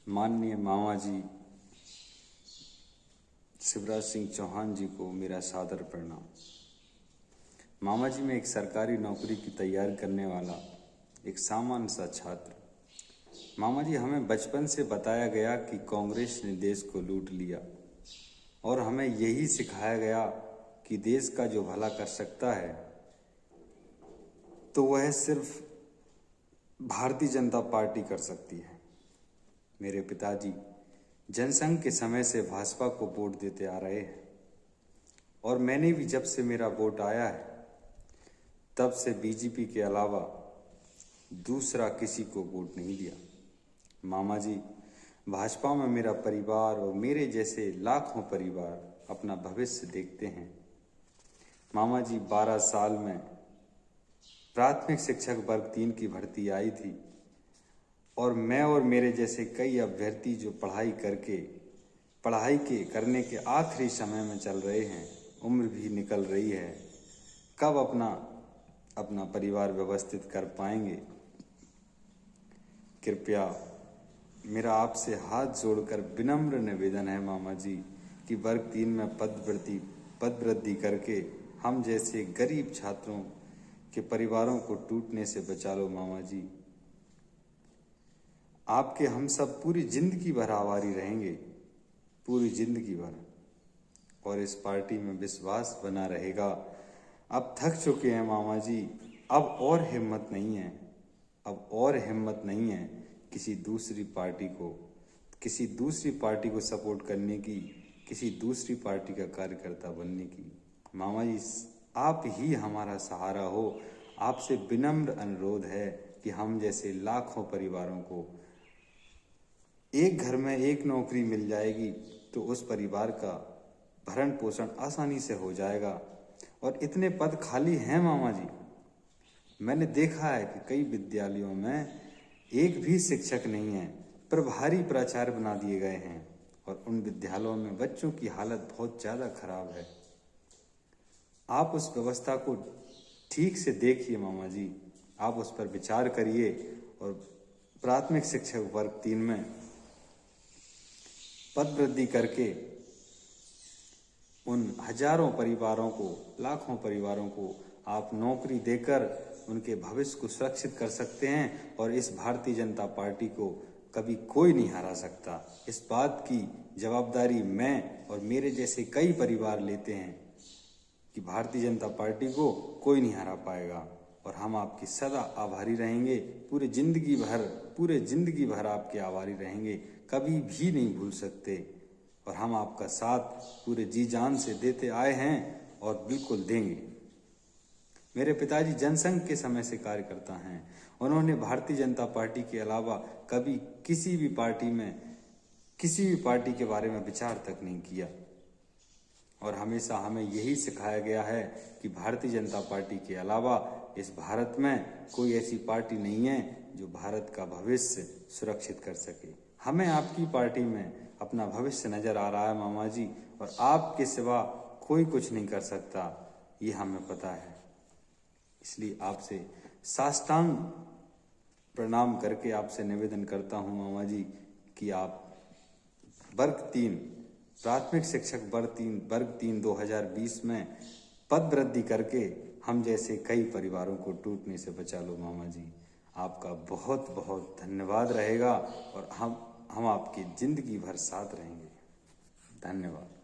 माननीय मामा जी शिवराज सिंह चौहान जी को मेरा सादर प्रणाम। मामा जी, मैं एक सरकारी नौकरी की तैयारी करने वाला एक सामान्य सा छात्र। मामा जी, हमें बचपन से बताया गया कि कांग्रेस ने देश को लूट लिया और हमें यही सिखाया गया कि देश का जो भला कर सकता है तो वह सिर्फ भारतीय जनता पार्टी कर सकती है। मेरे पिताजी जनसंघ के समय से भाजपा को वोट देते आ रहे हैं और मैंने भी जब से मेरा वोट आया है तब से बीजेपी के अलावा दूसरा किसी को वोट नहीं दिया। मामा जी, भाजपा में मेरा परिवार और मेरे जैसे लाखों परिवार अपना भविष्य देखते हैं। मामा जी, 12 साल में प्राथमिक शिक्षक वर्ग 3 की भर्ती आई थी और मैं और मेरे जैसे कई अभ्यर्थी जो पढ़ाई के करने के आखिरी समय में चल रहे हैं, उम्र भी निकल रही है, कब अपना परिवार व्यवस्थित कर पाएंगे। कृपया मेरा आपसे हाथ जोड़कर विनम्र निवेदन है मामा जी कि वर्ग 3 में पद वृद्धि करके हम जैसे गरीब छात्रों के परिवारों को टूटने से बचा लो। मामा जी, आपके हम सब पूरी जिंदगी भर आभारी रहेंगे, पूरी जिंदगी भर, और इस पार्टी में विश्वास बना रहेगा। अब थक चुके हैं मामा जी, अब और हिम्मत नहीं है किसी दूसरी पार्टी को सपोर्ट करने की, किसी दूसरी पार्टी का कार्यकर्ता बनने की। मामा जी, आप ही हमारा सहारा हो। आपसे विनम्र अनुरोध है कि हम जैसे लाखों परिवारों को एक घर में एक नौकरी मिल जाएगी तो उस परिवार का भरण पोषण आसानी से हो जाएगा। और इतने पद खाली हैं मामा जी, मैंने देखा है कि कई विद्यालयों में एक भी शिक्षक नहीं है, प्रभारी प्राचार्य बना दिए गए हैं और उन विद्यालयों में बच्चों की हालत बहुत ज़्यादा खराब है। आप उस व्यवस्था को ठीक से देखिए मामा जी, आप उस पर विचार करिए और प्राथमिक शिक्षक वर्ग 3 में पद वृद्धि करके उन हजारों परिवारों को, लाखों परिवारों को आप नौकरी देकर उनके भविष्य को सुरक्षित कर सकते हैं और इस भारतीय जनता पार्टी को कभी कोई नहीं हरा सकता। इस बात की जवाबदारी मैं और मेरे जैसे कई परिवार लेते हैं कि भारतीय जनता पार्टी को कोई नहीं हरा पाएगा और हम आपके सदा आभारी रहेंगे। पूरे जिंदगी भर आपके आभारी रहेंगे, कभी भी नहीं भूल सकते। और हम आपका साथ पूरे जी जान से देते आए हैं और बिल्कुल देंगे। मेरे पिताजी जनसंघ के समय से कार्यकर्ता हैं। उन्होंने भारतीय जनता पार्टी के अलावा कभी किसी भी पार्टी के बारे में विचार तक नहीं किया और हमेशा हमें यही सिखाया गया है कि भारतीय जनता पार्टी के अलावा इस भारत में कोई ऐसी पार्टी नहीं है जो भारत का भविष्य सुरक्षित कर सके। हमें आपकी पार्टी में अपना भविष्य नजर आ रहा है मामा जी, और आपके सिवा कोई कुछ नहीं कर सकता, ये हमें पता है। इसलिए आपसे साष्टांग प्रणाम करके आपसे निवेदन करता हूँ मामा जी कि आप वर्ग 3 प्राथमिक शिक्षक वर्ग 3 2020 में पद वृद्धि करके हम जैसे कई परिवारों को टूटने से बचा लो। मामा जी, आपका बहुत बहुत धन्यवाद रहेगा और हम आपकी जिंदगी भर साथ रहेंगे। धन्यवाद।